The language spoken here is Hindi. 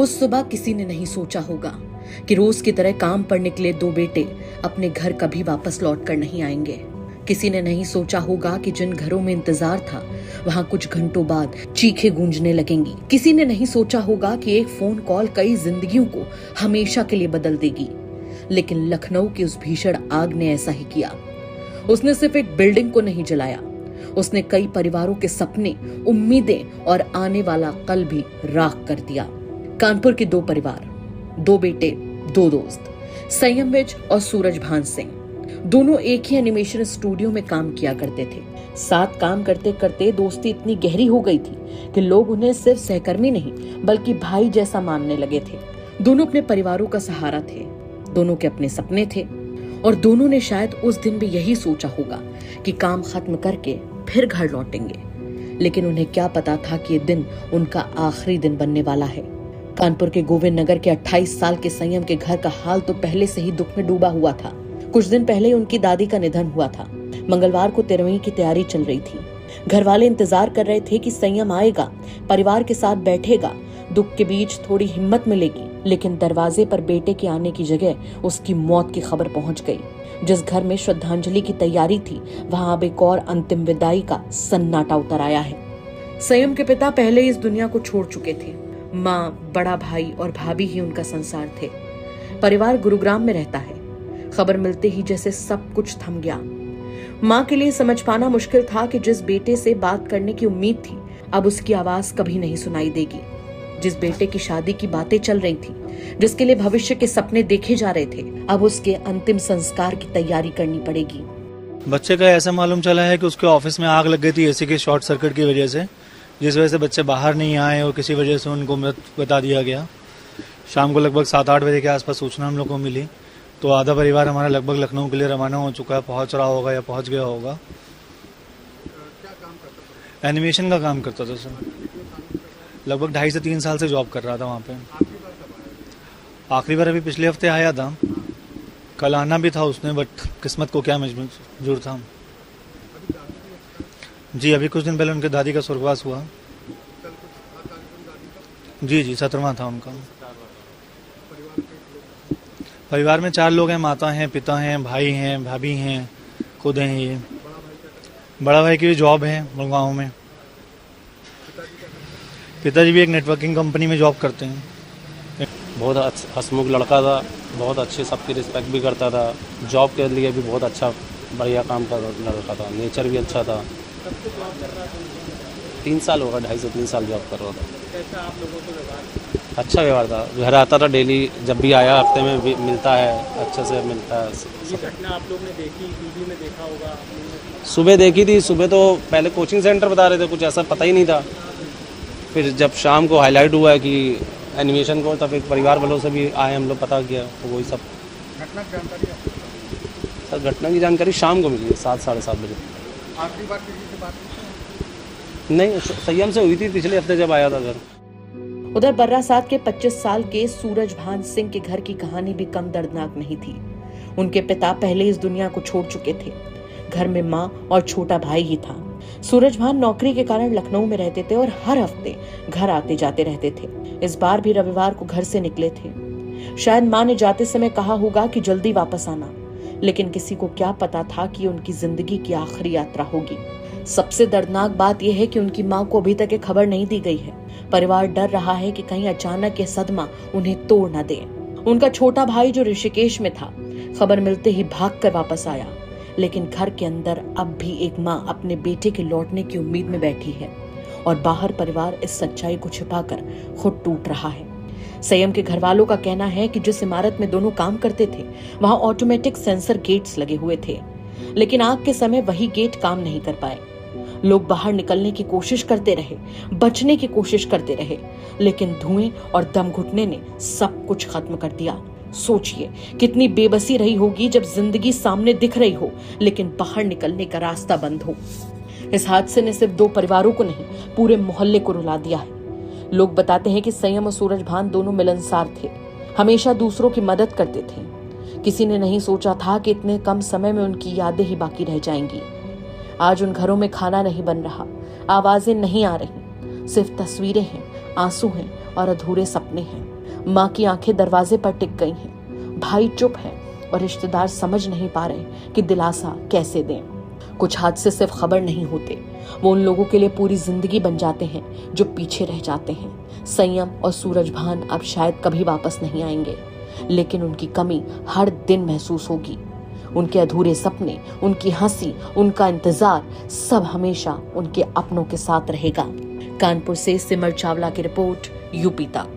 उस सुबह किसी ने नहीं सोचा होगा कि रोज की तरह काम पर निकले दो बेटे अपने घर कभी वापस लौट कर नहीं आएंगे। किसी ने नहीं सोचा होगा कि जिन घरों में इंतजार था वहां कुछ घंटों बाद चीखें गूंजने लगेंगी। किसी ने नहीं सोचा होगा कि एक फोन कॉल कई जिंदगियों को हमेशा के लिए बदल देगी। लेकिन लखनऊ की उस भीषण आग ने ऐसा ही किया। उसने सिर्फ एक बिल्डिंग को नहीं जलाया, उसने कई परिवारों के सपने, उम्मीदें और आने वाला कल भी राख कर दिया। कानपुर के दो परिवार, दो बेटे, दो दोस्त, संयम विज और सूरज भान सिंह, दोनों एक ही एनिमेशन स्टूडियो में काम किया करते थे। साथ काम करते करते दोस्ती इतनी गहरी हो गई थी कि लोग उन्हें सिर्फ सहकर्मी नहीं बल्कि भाई जैसा मानने लगे थे। दोनों अपने परिवारों का सहारा थे, दोनों के अपने सपने थे और दोनों ने शायद उस दिन भी यही सोचा होगा कि काम खत्म करके फिर घर लौटेंगे। लेकिन उन्हें क्या पता था कि ये दिन उनका आखिरी दिन बनने वाला है। कानपुर के गोविंद नगर के 28 साल के संयम के घर का हाल तो पहले से ही दुख में डूबा हुआ था। कुछ दिन पहले उनकी दादी का निधन हुआ था। मंगलवार को तेरहवीं की तैयारी चल रही थी। घर वाले इंतजार कर रहे थे कि संयम आएगा, परिवार के साथ बैठेगा, दुख के बीच थोड़ी हिम्मत मिलेगी। लेकिन दरवाजे पर बेटे के आने की जगह उसकी मौत की खबर पहुंच गई। जिस घर में श्रद्धांजलि की तैयारी थी वहां अब एक और अंतिम विदाई का सन्नाटा उतर आया है। संयम के पिता पहले इस दुनिया को छोड़ चुके थे। माँ, बड़ा भाई और भाभी ही उनका संसार थे। परिवार गुरुग्राम में रहता है। खबर मिलते ही जैसे सब कुछ थम गया। माँ के लिए समझ पाना मुश्किल था कि जिस बेटे से बात करने की उम्मीद थी अब उसकी आवाज कभी नहीं सुनाई देगी। जिस बेटे की शादी की बातें चल रही थी, जिसके लिए भविष्य के सपने देखे जा रहे थे, अब उसके अंतिम संस्कार की तैयारी करनी पड़ेगी। बच्चे का ऐसा मालूम चला है कि उसके ऑफिस में आग लग गई थी एसी के शॉर्ट सर्किट की वजह से, जिस वजह से बच्चे बाहर नहीं आए और किसी वजह से उनको मृत बता दिया गया। शाम को लगभग 7-8 बजे के आसपास सूचना हम लोग को मिली तो आधा परिवार हमारा लगभग लखनऊ के लिए रवाना हो चुका है, पहुंच रहा होगा या पहुंच गया होगा। एनिमेशन का काम करता था सर, लगभग 2.5 से 3 साल से जॉब कर रहा था वहाँ पे। आखिरी बार अभी पिछले हफ्ते आया था, कल आना भी था उसने, बट किस्मत को क्या मंजूर था। जी अभी कुछ दिन पहले उनके दादी का स्वर्गवास हुआ। जी 17वां था उनका। परिवार में 4 लोग हैं, माता हैं, पिता हैं, भाई हैं, भाभी हैं, खुद हैं ये। बड़ा भाई की भी जॉब है गुड़गांव में। पिताजी भी एक नेटवर्किंग कंपनी में जॉब करते हैं। बहुत हंसमुख लड़का था, बहुत अच्छे सबकी रिस्पेक्ट भी करता था। जॉब के लिए भी बहुत अच्छा बढ़िया काम कर लड़का था, नेचर भी अच्छा था। 3 साल होगा, 2.5 से 3 साल जॉब कर रहा था। कैसा आप लोगों से व्यवहार? अच्छा व्यवहार था, घर आता था डेली, जब भी आया हफ्ते में भी मिलता है, अच्छे से मिलता है। ये घटना आप लोग ने देखी, टीवी में देखा होगा? सुबह देखी थी, सुबह तो पहले कोचिंग सेंटर बता रहे थे, कुछ ऐसा पता ही नहीं था। फिर जब शाम को हाईलाइट हुआ कि एनिमेशन को, तब फिर परिवार वालों से भी आए, हम लोग पता किया, तो वही सब घटना की जानकारी सर। घटना की जानकारी शाम को मिली 7-7:30 बजे। आखिरी बार किसी से बात नहीं, संयम से हुई थी पिछले हफ्ते जब आया था घर। उधर बर्रासात के 25 साल के सूरज भान सिंह के घर की कहानी भी कम दर्दनाक नहीं थी। उनके पिता पहले इस दुनिया को छोड़ चुके थे। घर में माँ और छोटा भाई ही था। सूरज भान नौकरी के कारण लखनऊ में रहते थे और हर हफ्ते घर आते जाते रहते थे। इस बार भी रविवार को घर से निकले थे। शायद माँ ने जाते समय कहा होगा कि जल्दी वापस आना, लेकिन किसी को क्या पता था कि उनकी जिंदगी की आखिरी यात्रा होगी। सबसे दर्दनाक बात यह है कि उनकी माँ को अभी तक ये खबर नहीं दी गई है। परिवार डर रहा है कि कहीं अचानक ये सदमा उन्हें तोड़ न दे। उनका छोटा भाई जो ऋषिकेश में था, खबर मिलते ही भागकर वापस आया, लेकिन घर के अंदर अब भी एक माँ अपने बेटे के लौटने की उम्मीद में बैठी है और बाहर परिवार इस सच्चाई को छिपाकर खुद टूट रहा है। संयम के घर वालों का कहना है कि जिस इमारत में दोनों काम करते थे वहां ऑटोमेटिक सेंसर गेट्स लगे हुए थे, लेकिन आग के समय वही गेट काम नहीं कर पाए। लोग बाहर निकलने की कोशिश करते रहे, बचने की कोशिश करते रहे, लेकिन धुएं और दम घुटने ने सब कुछ खत्म कर दिया। सोचिए कितनी बेबसी रही होगी जब जिंदगी सामने दिख रही हो लेकिन बाहर निकलने का रास्ता बंद हो। इस हादसे ने सिर्फ 2 परिवारों को नहीं, पूरे मोहल्ले को रुला दिया है। लोग बताते हैं कि संयम और सूरज भान दोनों मिलनसार थे, हमेशा दूसरों की मदद करते थे। किसी ने नहीं सोचा था कि इतने कम समय में उनकी यादें ही बाकी रह जाएंगी। आज उन घरों में खाना नहीं बन रहा, आवाजें नहीं आ रही, सिर्फ तस्वीरें हैं, आंसू हैं और अधूरे सपने हैं। माँ की आंखें दरवाजे पर टिक गई हैं। भाई चुप है और रिश्तेदार समझ नहीं पा रहे कि दिलासा कैसे दें। कुछ हादसे सिर्फ खबर नहीं होते, वो उन लोगों के लिए पूरी जिंदगी बन जाते हैं जो पीछे रह जाते हैं। संयम और सूरजभान अब शायद कभी वापस नहीं आएंगे, लेकिन उनकी कमी हर दिन महसूस होगी। उनके अधूरे सपने, उनकी हंसी, उनका इंतजार, सब हमेशा उनके अपनों के साथ रहेगा। कानपुर से सिमर चावला की रिपोर्ट, यूपी तक।